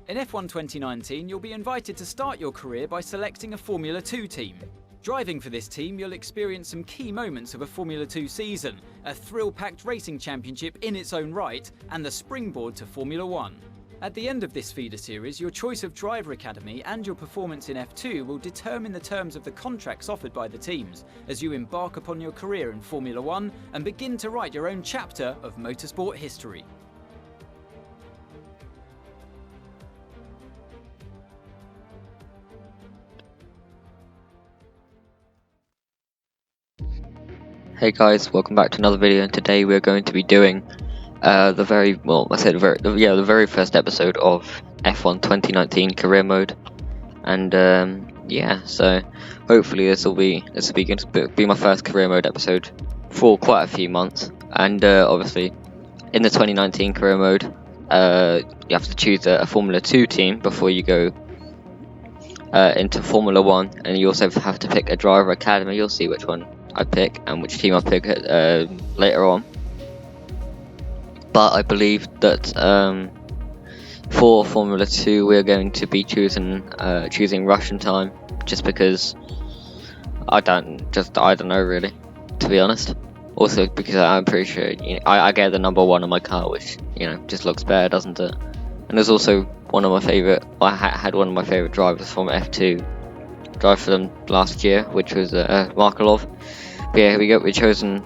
In F1 2019, you'll be invited to start your career by selecting a Formula 2 team. Driving for this team, you'll experience some key moments of a Formula 2 season, a thrill-packed racing championship in its own right, and the springboard to Formula 1. At the end of this feeder series, your choice of driver academy and your performance in F2 will determine the terms of the contracts offered by the teams as you embark upon your career in Formula 1 and begin to write your own chapter of motorsport history. Hey guys, welcome back to another video, and today we're going to be doing the very first episode of F1 2019 career mode, and yeah, so hopefully this will be going to be my first career mode episode for quite a few months. And obviously in the 2019 career mode, you have to choose a Formula 2 team before you go into Formula 1, and you also have to pick a driver academy. You'll see which one I pick and which team I pick later on. But I believe that for Formula 2 we're going to be choosing Russian time, just because I don't know really, to be honest. Also because I'm pretty sure I get the number 1 on my car, which just looks better, doesn't it? And there's also one of my favorite. I had one of my favorite drivers from F2 drive for them last year, which was Markelov. But yeah, here we go. We've chosen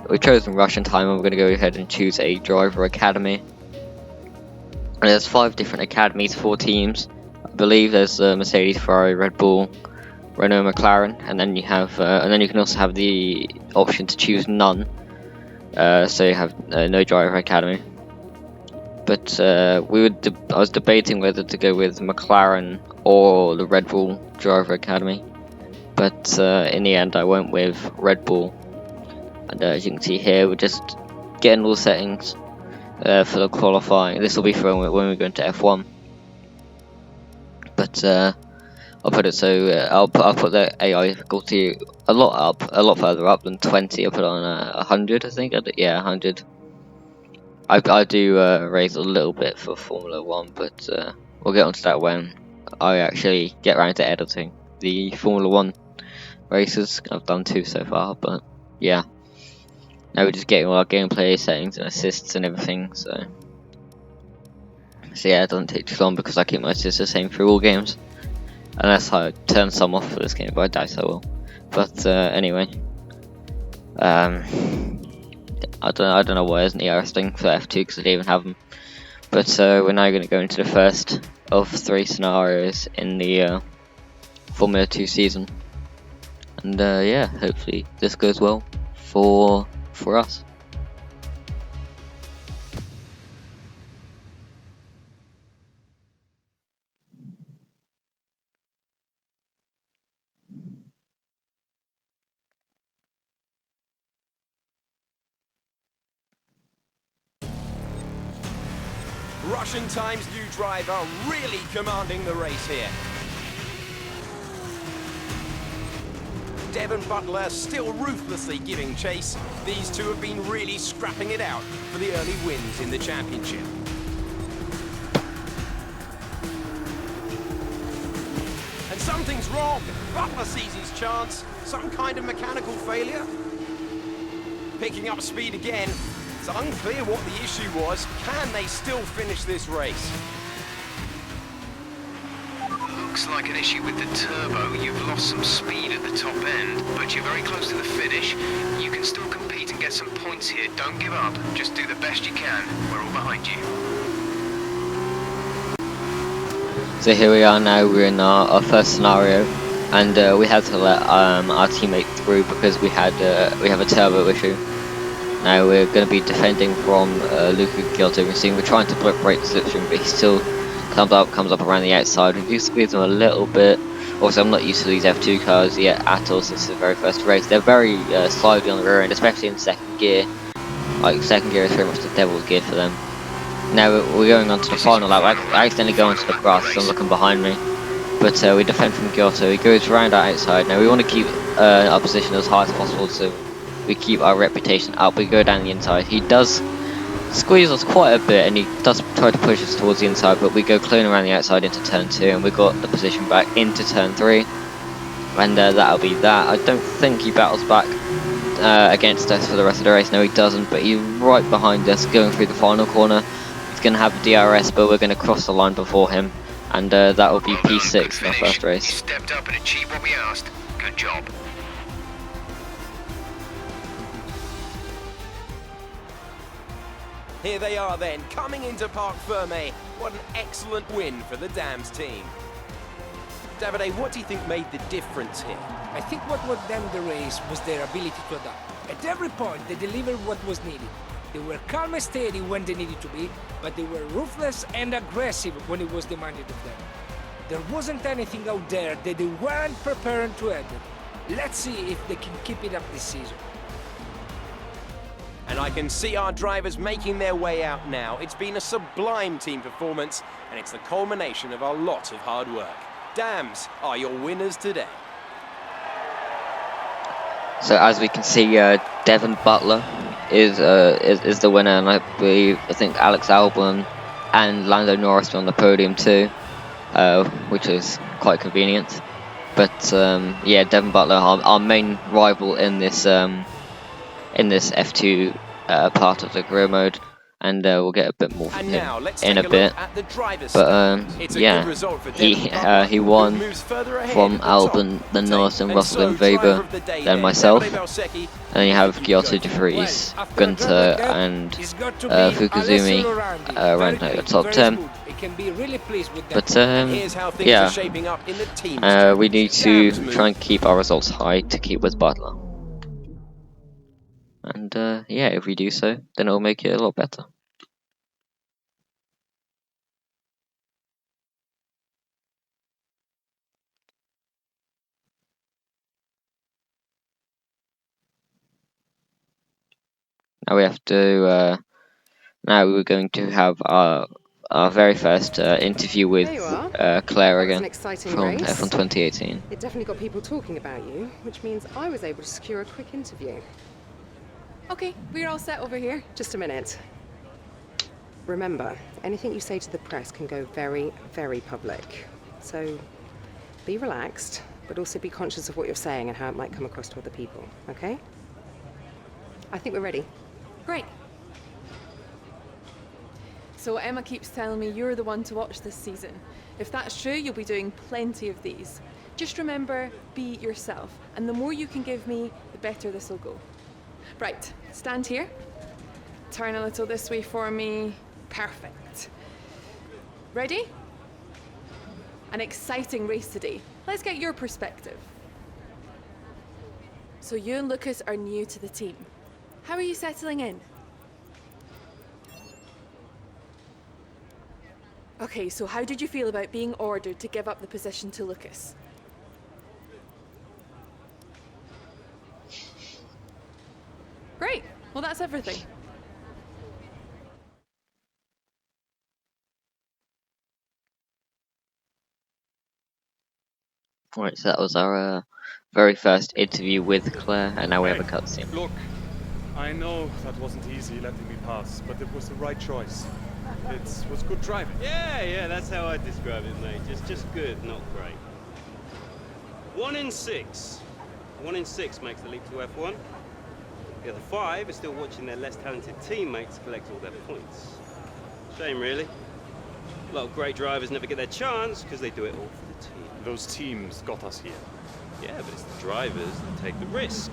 Russian time, and we're going to go ahead and choose a driver academy. And there's 5 different academies, 4 teams. I believe there's Mercedes, Ferrari, Red Bull, Renault, McLaren, and then you have, and then you can also have the option to choose none. So you have no driver academy. But I was debating whether to go with McLaren or the Red Bull driver academy. But in the end, I went with Red Bull. And as you can see here, we're just getting all the settings for the qualifying. This will be for when we go into F1. But I'll put it so I'll put the AI difficulty a lot further up than 20. I'll put it on 100, I think. Yeah, 100. I do raise a little bit for Formula 1, but we'll get onto that when I actually get around to editing the Formula 1 races. I've done 2 so far, but yeah. Now we're just getting all our gameplay settings and assists and everything, so yeah, it doesn't take too long because I keep my assists the same through all games, unless I turn some off for this game, but I doubt I will. But anyway, I don't know why isn't ERS thing for F2 because I didn't even have them. But we're now going to go into the first of 3 scenarios in the Formula 2 season, and yeah, hopefully this goes well for us. Russian Time's new driver really commanding the race here. Devon Butler still ruthlessly giving chase. These two have been really scrapping it out for the early wins in the championship. And something's wrong. Butler sees his chance. Some kind of mechanical failure. Picking up speed again. It's unclear what the issue was. Can they still finish this race? Looks like an issue with the turbo. You've lost some speed at the top end, but you're very close to the finish. You can still compete and get some points here. Don't give up. Just do the best you can. We're all behind you. So here we are now. We're in our first scenario, and we had to let our teammate through because we have a turbo issue. Now we're going to be defending from Luca Giotto. We're trying to break the slipstream, but he still comes up around the outside. We do squeeze him a little bit. Also, I'm not used to these F2 cars yet at all since the very first race. They're very slidey on the rear end, especially in second gear. Like, second gear is very much the devil's gear for them. Now we're going on to the final lap. I accidentally go onto the grass, so I'm looking behind me. But we defend from Giotto. He goes around our outside. Now we want to keep our position as high as possible so we keep our reputation up. We go down the inside. He does squeeze us quite a bit, and he does try to push us towards the inside, but we go clean around the outside into turn 2, and we got the position back into turn 3, and that'll be that. I don't think he battles back against us for the rest of the race. No, he doesn't, but he's right behind us going through the final corner. He's going to have a DRS, but we're going to cross the line before him, and that will be Well done, P6 good for our finish. first You race. stepped up and achieved what we asked. Good job. Here they are then, coming into Parc Fermé. What an excellent win for the Dams team. Davide, what do you think made the difference here? I think what won them the race was their ability to adapt. At every point, they delivered what was needed. They were calm and steady when they needed to be, but they were ruthless and aggressive when it was demanded of them. There wasn't anything out there that they weren't prepared to handle. Let's see if they can keep it up this season. And I can see our drivers making their way out now. It's been a sublime team performance, and it's the culmination of a lot of hard work. Dams are your winners today. So as we can see, Devon Butler is the winner, and I think Alex Albon and Lando Norris are on the podium too, which is quite convenient. But yeah, Devon Butler, our main rival in this F2 part of the career mode, and we'll get a bit more from And him now let's in take a a bit. look at the drivers' But stats. It's a yeah, good result for Devon Butler, he who won moves further ahead from at the top Albon, of then the Norris, and tape. Russell and so, driver Weber, of the day then then, myself. Davide Valsecchi. And you have Giotto de Well, Vries, after a Gunter, driver like that, and it's got to be Fukuzumi Alessio Lorandi. ranked Very at the quick, top very 10. smooth. They can be really pleased with that. But Here's how things are yeah, shaping up in the team's we need to Dams move. try and keep our results high to keep with Butler. And yeah, if we do so, then it'll make it a lot better. Now we have to. Now we're going to have our very first interview with There you are. Claire That was again an exciting from race. F1 2018. It definitely got people talking about you, which means I was able to secure a quick interview. Okay, we're all set over here. Just a minute. Remember, anything you say to the press can go very, very public. So be relaxed, but also be conscious of what you're saying and how it might come across to other people, okay? I think we're ready. Great. So Emma keeps telling me you're the one to watch this season. If that's true, you'll be doing plenty of these. Just remember, be yourself. And the more you can give me, the better this will go. Right, stand here. Turn a little this way for me. Perfect. Ready? An exciting race today. Let's get your perspective. So you and Lucas are new to the team. How are you settling in? Okay, so how did you feel about being ordered to give up the position to Lucas? Great. Well, that's everything. Right, so that was our very first interview with Claire, and now we have a cutscene. Look, I know that wasn't easy letting me pass, but it was the right choice. It was good driving. Yeah, that's how I describe it, mate. Just good, not great. 1 in 6. 1 in 6 makes the leap to F1. The other 5 are still watching their less talented teammates collect all their points. Shame, really. A lot of great drivers never get their chance because they do it all for the team. Those teams got us here. Yeah, but it's the drivers that take the risk.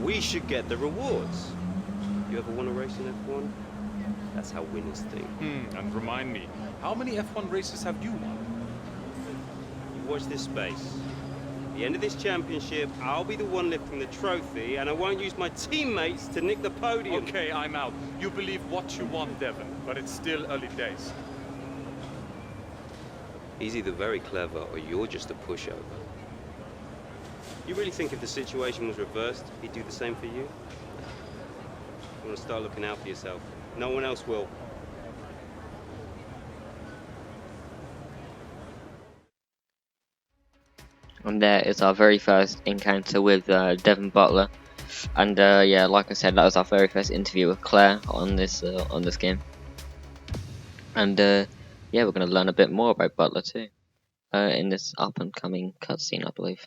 We should get the rewards. You ever won a race in F1? That's how winners think. And remind me, how many F1 races have you won? You watch this space. At the end of this championship, I'll be the one lifting the trophy, and I won't use my teammates to nick the podium. Okay, I'm out. You believe what you want, Devon, but it's still early days. He's either very clever or you're just a pushover. You really think if the situation was reversed, he'd do the same for you? You want to start looking out for yourself. No one else will. And there is our very first encounter with Devon Butler. And yeah, like I said, that was our very first interview with Claire on this game. And yeah, we're going to learn a bit more about Butler too in this up and coming cutscene, I believe.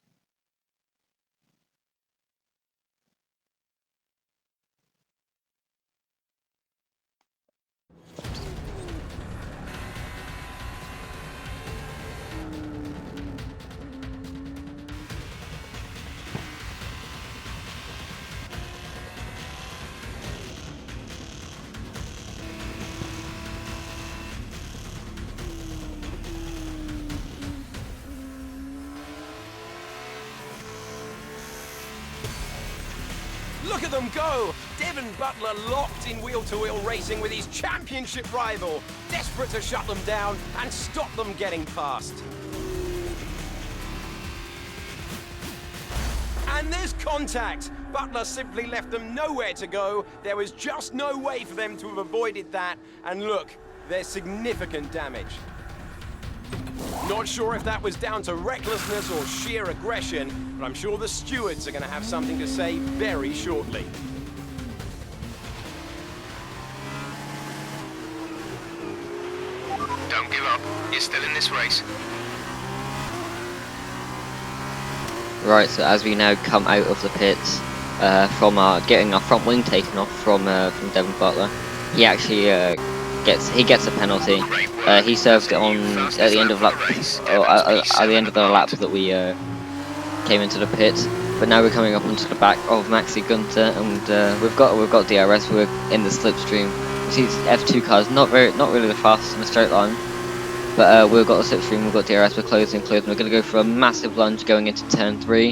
Look at them go! Devon Butler locked in wheel-to-wheel racing with his championship rival, desperate to shut them down and stop them getting past. And there's contact! Butler simply left them nowhere to go. There was just no way for them to have avoided that. And look, there's significant damage. Not sure if that was down to recklessness or sheer aggression, but I'm sure the stewards are going to have something to say very shortly. Don't give up. You're still in this race. Right, so as we now come out of the pits from getting our front wing taken off from Devon Butler, he actually gets a penalty. He served it on at the end of at the end of the lap that we came into the pit. But now we're coming up onto the back of Maxi Gunter, and we've got DRS. We're in the slipstream. You see F2 cars, not really the fastest in a straight line, but we've got the slipstream. We've got DRS. We're closing. We're going to go for a massive lunge going into turn 3,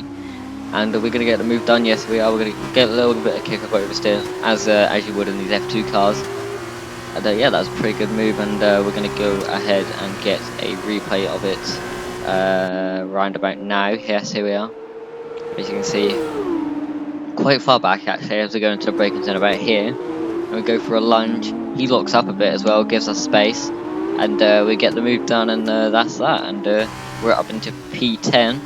and we're going to get the move done. Yes, we are. We're going to get a little bit of kick-up oversteer, as you would in these F2 cars. And yeah, that was a pretty good move, and we're going to go ahead and get a replay of it round about now. Yes, here we are. As you can see, quite far back actually, as we go into the braking zone about here. And we go for a lunge. He locks up a bit as well, gives us space, and we get the move done, and that's that. And we're up into P10.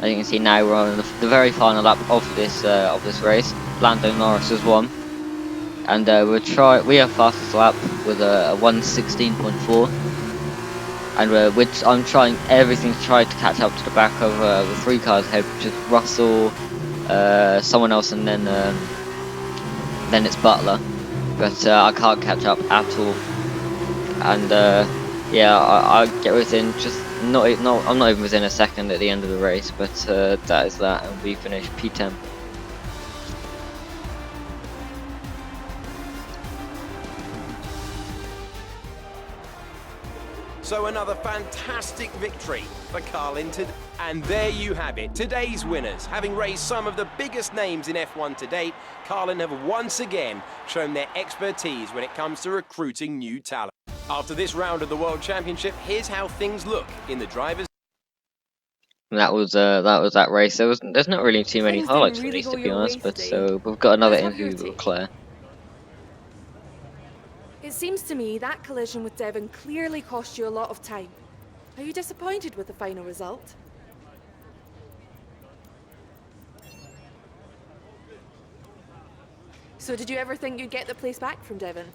As you can see now, we're on the very final lap of this race. Lando Norris has won. And we have fastest lap with a 1:16.4, and I'm trying everything to try to catch up to the back of the 3 cars ahead, which is Russell, someone else, and then it's Butler. But I can't catch up at all. And yeah, I get within I'm not even within a second at the end of the race. But that is that, and we finish P10. So another fantastic victory for Carlin. And there you have it, today's winners. Having raised some of the biggest names in F1 to date, Carlin have once again shown their expertise when it comes to recruiting new talent. After this round of the World Championship, here's how things look in the drivers'. That was that race. There's not really too many highlights for these, to be honest. But we've got another interview with Claire. It seems to me that collision with Devon clearly cost you a lot of time. Are you disappointed with the final result? So did you ever think you'd get the place back from Devon?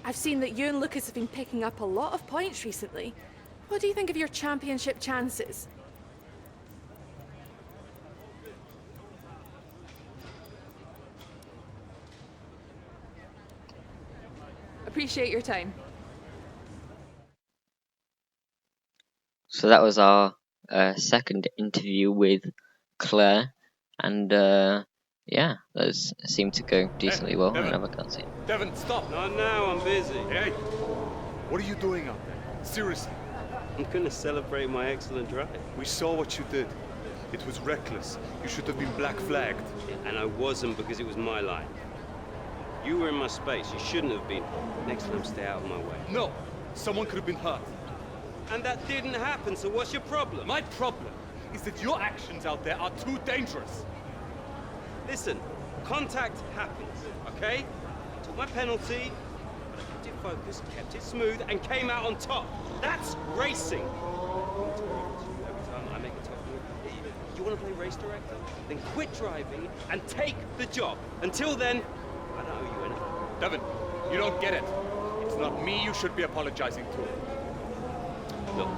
I've seen that you and Lucas have been picking up a lot of points recently. What do you think of your championship chances? Appreciate your time. So that was our second interview with Claire, and yeah, those seemed to go decently well. Another cutscene. Devon, stop! Not now, I'm busy. Hey, what are you doing out there? Seriously. I'm gonna celebrate my excellent drive. We saw what you did. It was reckless. You should have been black flagged. Yeah, and I wasn't because it was my line. You were in my space. You shouldn't have been. Next time, stay out of my way. No, someone could have been hurt. And that didn't happen, so what's your problem? My problem is that your actions out there are too dangerous. Listen, contact happens, okay? I took my penalty, but I kept it focus, kept it smooth, and came out on top. That's racing. Every time I make a tough move, you want to play race director? Then quit driving and take the job. Until then, I don't owe you anything. Devin, you don't get it. It's not me you should be apologizing to. Look,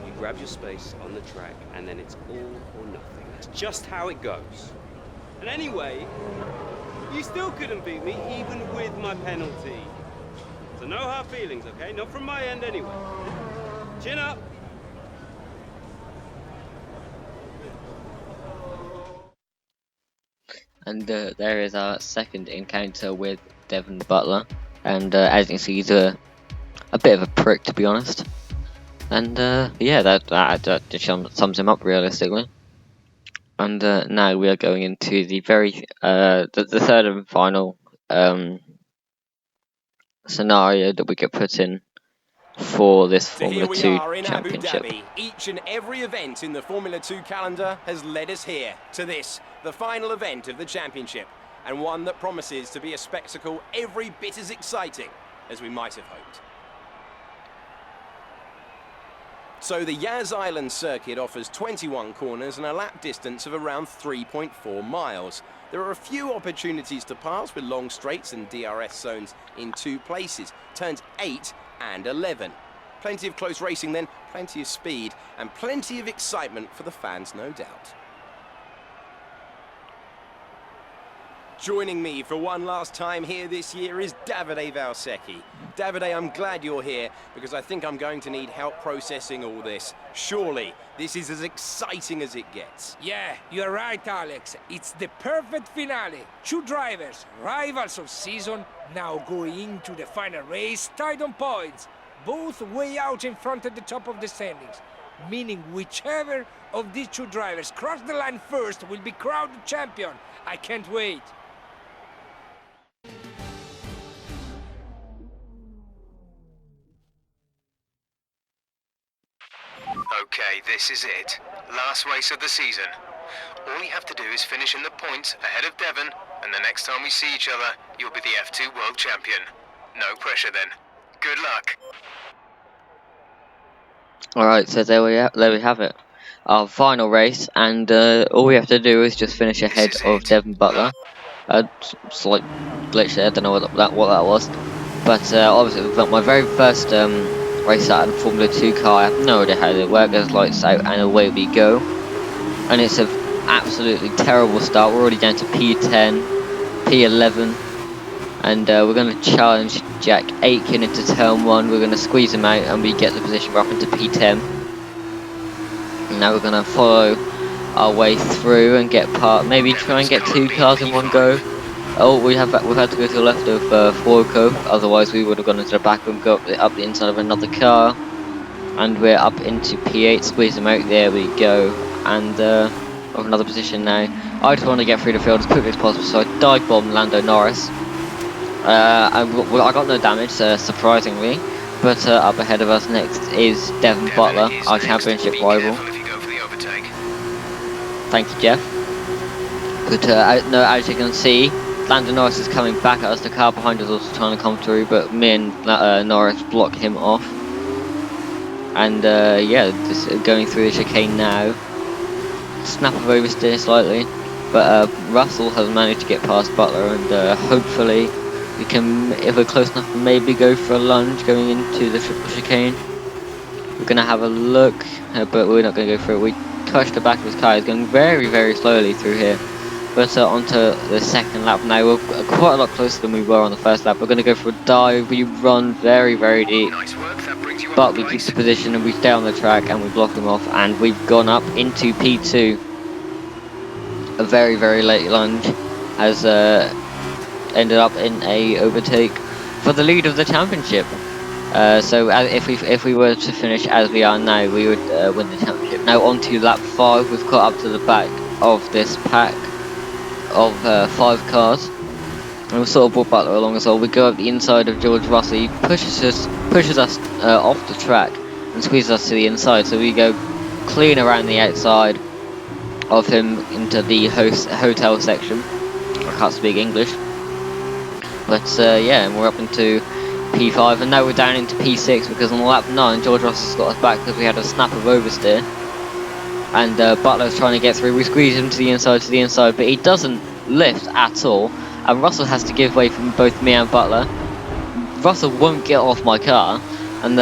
you grab your space on the track, and then it's all or nothing. That's just how it goes. And anyway, you still couldn't beat me, even with my penalty. So no hard feelings, okay? Not from my end anyway. Chin up. And there is our second encounter with Devin Butler, and as you can see, he's a bit of a prick, to be honest. And yeah, that just sums him up realistically. And now we are going into the the third and final scenario that we get put in for this Formula 2 championship. Abu Dhabi. Each and every event in the Formula 2 calendar has led us here to this, the final event of the championship, and one that promises to be a spectacle every bit as exciting as we might have hoped. So the Yas Island circuit offers 21 corners and a lap distance of around 3.4 miles. There are a few opportunities to pass with long straights and DRS zones in 2 places, turns 8 and 11. Plenty of close racing then, plenty of speed, and plenty of excitement for the fans, no doubt. Joining me for one last time here this year is Davide Valsecchi. Davide, I'm glad you're here because I think I'm going to need help processing all this. Surely, this is as exciting as it gets. Yeah, you're right, Alex. It's the perfect finale. 2 drivers, rivals of season, now going into the final race tied on points, both way out in front at the top of the standings, meaning whichever of these 2 drivers cross the line first will be crowned champion. I can't wait. Okay, this is it. Last race of the season. All you have to do is finish in the points ahead of Devon, and the next time we see each other, you'll be the F2 World Champion. No pressure then. Good luck. Alright, so there we have it. Our final race, and all we have to do is just finish ahead of Devin Butler. Slight glitch there, I don't know what that was. But obviously, my very first race out of the Formula 2 car, I have no idea how they work. There's lights out, and away we go. And it's an absolutely terrible start. We're already down to P10, P11. And we're going to challenge Jack Aitken into turn 1. We're going to squeeze him out, and we get the position up into P10. And now we're going to follow our way through and get maybe try and get 2 cars in one go. Oh, we've had to go to the left of Forco, otherwise we would have gone into the back and go up the inside of another car. And we're up into P8, squeeze them out, there we go. And of another position now. I just want to get through the field as quickly as possible, so I dive bomb Lando Norris. I got no damage, surprisingly, but up ahead of us next is Devin Butler, our championship rival. Thank you, Jeff. But no, as you can see, Lando Norris is coming back at us. The car behind us is also trying to come through, but me and Norris block him off. And yeah, just going through the chicane now. Snap of oversteer slightly, but Russell has managed to get past Butler, and hopefully we can, if we're close enough, maybe go for a lunge going into the triple chicane. We're going to have a look, but we're not going to go for it. We touched the back of his car. He's going very, very slowly through here. But onto the second lap now. We're quite a lot closer than we were on the first lap. We're going to go for a dive. We run very, very deep. But we keep the position and we stay on the track and we block him off. And we've gone up into P2. A very, very late lunge has ended up in a overtake for the lead of the championship. So if we were to finish as we are now, we would win the championship. Now on to lap 5. We've got up to the back of this pack of 5 cars, and we've sort of brought Butler along as well. We go up the inside of George Russell. He pushes us off the track and squeezes us to the inside, so we go clean around the outside of him into the hotel section. I can't speak English, but yeah, and we're up into P5, and now we're down into P6 because on lap 9 George Russell's got us back because we had a snap of oversteer, and Butler's trying to get through. We squeeze him to the inside, but he doesn't lift at all, and Russell has to give way from both me and Butler. Russell won't get off my car, and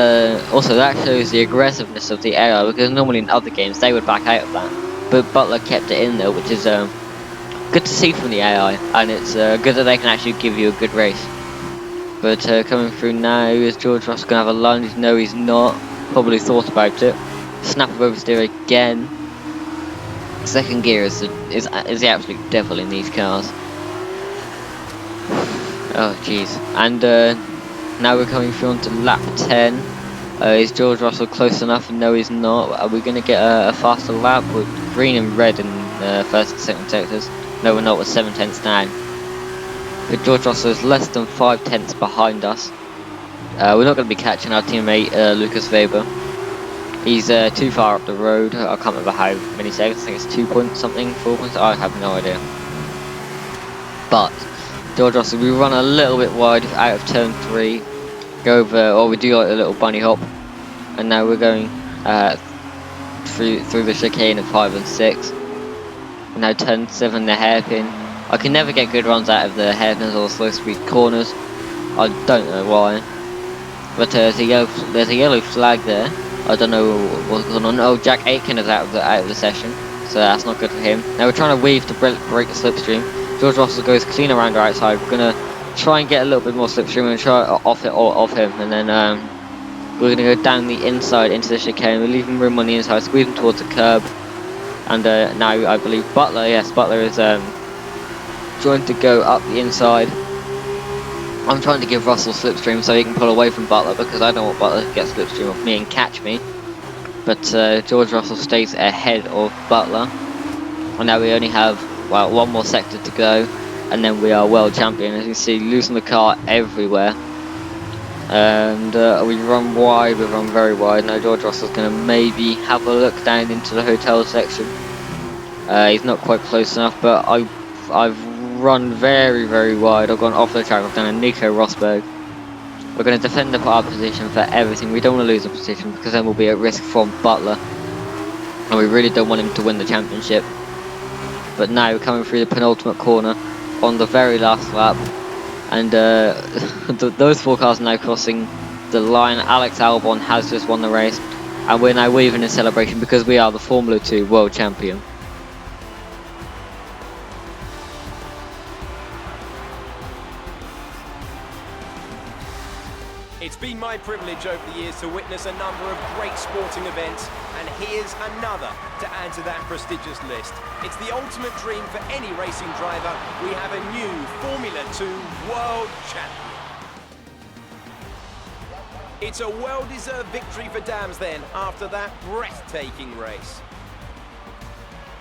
also that shows the aggressiveness of the AI, because normally in other games they would back out of that, but Butler kept it in there, which is good to see from the AI, and it's good that they can actually give you a good race. But coming through now, is George Russell going to have a lunge? No, he's not. Probably thought about it. Snap of oversteer again. Second gear is the absolute devil in these cars. Oh jeez. And now we're coming through onto lap 10. Is George Russell close enough? No, he's not. Are we going to get a faster lap with green and red in first and second sectors? No, we're not. We're 7 tenths down. But George Russell is less than 5 tenths behind us. We're not going to be catching our teammate Lucas Weber. He's too far up the road. I can't remember how many seconds. I think it's 2 point something, 4 points. I have no idea. But George Russell, we run a little bit wide out of turn 3. Go over, or we do like a little bunny hop, and now we're going through the chicane at 5 and 6. Now turn 7, the hairpin. I can never get good runs out of the hairpins or slow speed corners. I don't know why. But there's a yellow flag there. I don't know what's going on. Oh, Jack Aitken is out of the session, so that's not good for him. Now we're trying to weave to break the slipstream. George Russell goes clean around our outside. We're gonna try and get a little bit more slipstream and try off him, and then we're gonna go down the inside into the chicane. We're leaving room on the inside, squeeze him towards the curb, and now I believe Butler is trying to go up the inside. I'm trying to give Russell slipstream so he can pull away from Butler, because I don't want Butler to get slipstream off me and catch me. But George Russell stays ahead of Butler, and now we only have one more sector to go, and then we are world champion. As you see, losing the car everywhere, and we run wide. We run very wide. Now George Russell's going to maybe have a look down into the hotel section. He's not quite close enough, but I've run very, very wide. I've gone off the track. I've done a Nico Rosberg. We're going to defend our position for everything. We don't want to lose a position, because then we'll be at risk from Butler, and we really don't want him to win the championship. But now we're coming through the penultimate corner on the very last lap, and those 4 cars are now crossing the line. Alex Albon has just won the race, and we're now waving in celebration because we are the Formula 2 world champion. It's been my privilege over the years to witness a number of great sporting events, and here's another to add to that prestigious list. It's the ultimate dream for any racing driver. We have a new Formula 2 world champion. It's a well-deserved victory for Dams then, after that breathtaking race.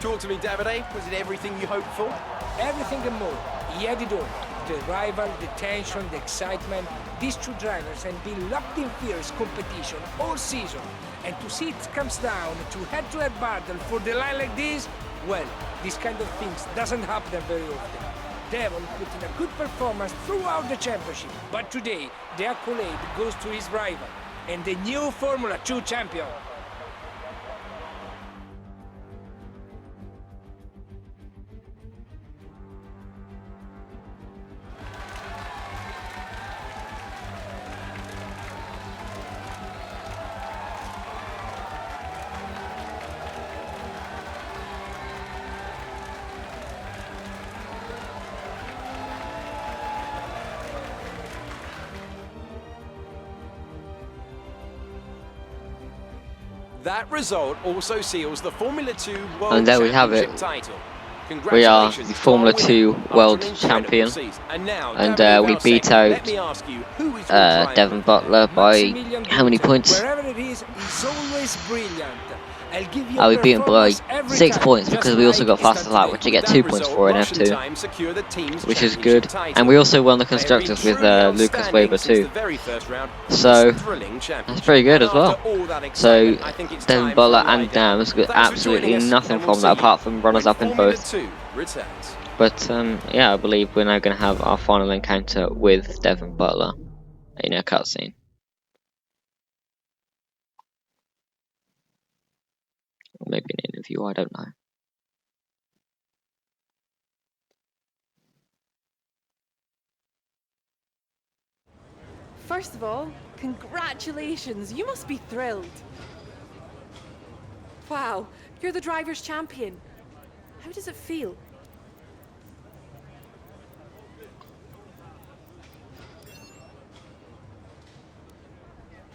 Talk to me, Davide. Was it everything you hoped for? Everything and more. He had it all. The rival, the tension, the excitement. These 2 drivers have been locked in fierce competition all season. And to see it comes down to head-to-head battle for the line like this, well, this kind of things doesn't happen very often. Devon put in a good performance throughout the championship, but today the accolade goes to his rival and the new Formula 2 champion. That result also seals the Formula 2 World And there we have it. title. We are the Formula 2 World Champion, and we beat out Devon Butler by how many points? We beat him by 6 points, because we also got fastest lap, which you get 2 points for in F2, which is good. And we also won the constructors with Lucas Weber too, so that's pretty good as well. So Devon Butler and Dams got absolutely nothing from that apart from runners up in both. But yeah, I believe we're now going to have our final encounter with Devon Butler. in a cutscene. Or maybe an interview, I don't know. First of all, congratulations. You must be thrilled. Wow, you're the driver's champion. How does it feel?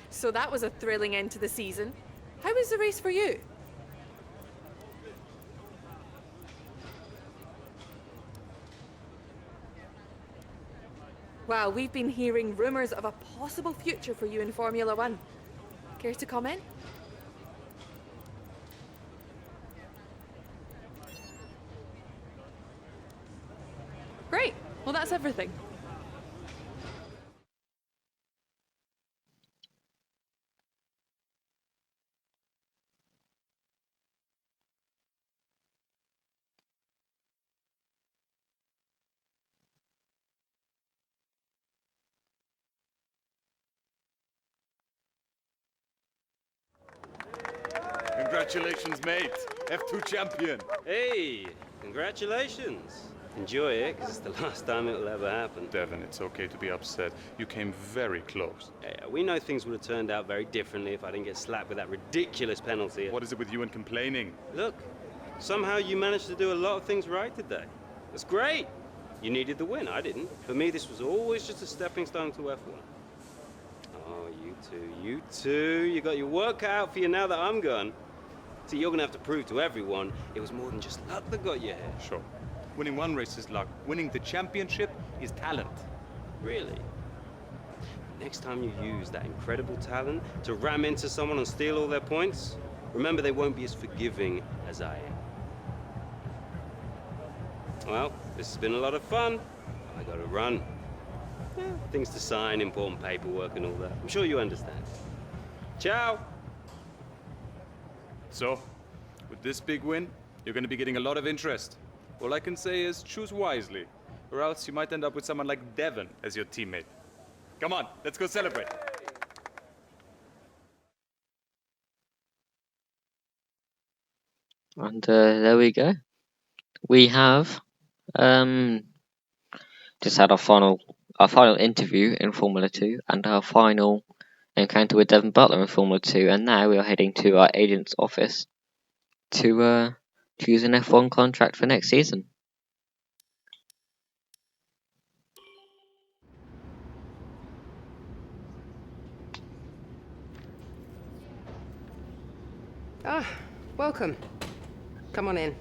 So that was a thrilling end to the season. How was the race for you? Wow, we've been hearing rumours of a possible future for you in Formula One. Care to comment? Great. Well, that's everything. Congratulations, mate. F2 champion. Hey, congratulations. Enjoy it, because it's the last time it will ever happen. Devon, it's okay to be upset. You came very close. Yeah, we know things would have turned out very differently if I didn't get slapped with that ridiculous penalty. What is it with you and complaining? Look, somehow you managed to do a lot of things right today. That's great. You needed the win, I didn't. For me, this was always just a stepping stone to F1. Oh, you two. You got your work cut out for you now that I'm gone. See, you're gonna have to prove to everyone it was more than just luck that got you here. Sure. Winning one race is luck. Winning the championship is talent. Really? Next time you use that incredible talent to ram into someone and steal all their points, remember they won't be as forgiving as I am. Well, this has been a lot of fun. I gotta run. Yeah, things to sign, important paperwork and all that. I'm sure you understand. Ciao! So, with this big win, you're going to be getting a lot of interest. All I can say is choose wisely, or else you might end up with someone like Devon as your teammate. Come on, let's go celebrate. And there we go. We have just had our final interview in Formula 2 and our final encounter with Devon Butler in Formula 2, and now we are heading to our agent's office to choose an F1 contract for next season. Ah, welcome. Come on in.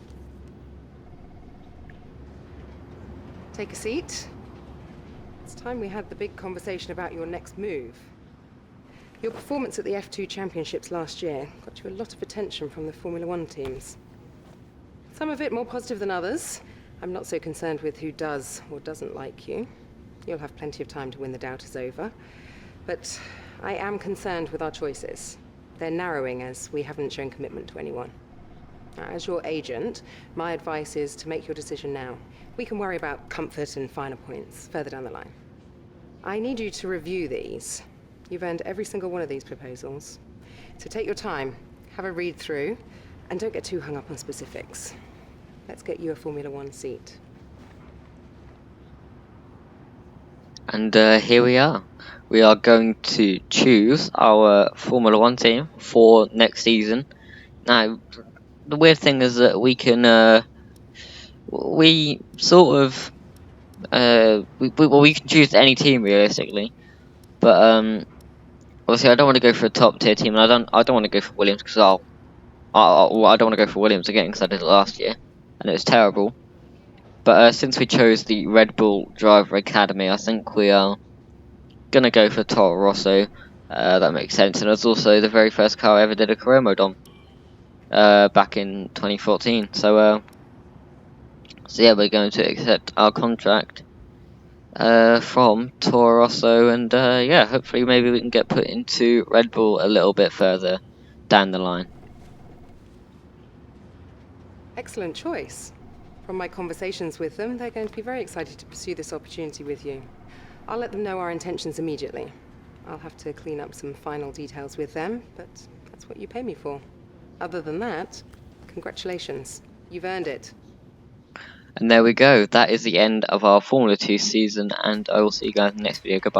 Take a seat. It's time we had the big conversation about your next move. Your performance at the F2 Championships last year got you a lot of attention from the Formula One teams. Some of it more positive than others. I'm not so concerned with who does or doesn't like you. You'll have plenty of time to win the doubters over. But I am concerned with our choices. They're narrowing as we haven't shown commitment to anyone. Now, as your agent, my advice is to make your decision now. We can worry about comfort and finer points further down the line. I need you to review these. You've earned every single one of these proposals. So take your time, have a read through, and don't get too hung up on specifics. Let's get you a Formula One seat. And here we are. We are going to choose our Formula One team for next season. Now, the weird thing is that we can, we sort of, we can choose any team realistically, but obviously I don't want to go for a top tier team, and I don't want to go for Williams because I don't want to go for Williams again because I did it last year and it was terrible. But since we chose the Red Bull Driver Academy, I think we are gonna go for Toro Rosso. That makes sense, and it's also the very first car I ever did a career mode on back in 2014. So yeah, we're going to accept our contract from Toro Rosso, and yeah, hopefully maybe we can get put into Red Bull a little bit further down the line. Excellent choice. From my conversations with them, they're going to be very excited to pursue this opportunity with you. I'll let them know our intentions immediately. I'll have to clean up some final details with them, but that's what you pay me for. Other than that, congratulations. You've earned it. And there we go. That is the end of our Formula 2 season, and I will see you guys in the next video. Goodbye.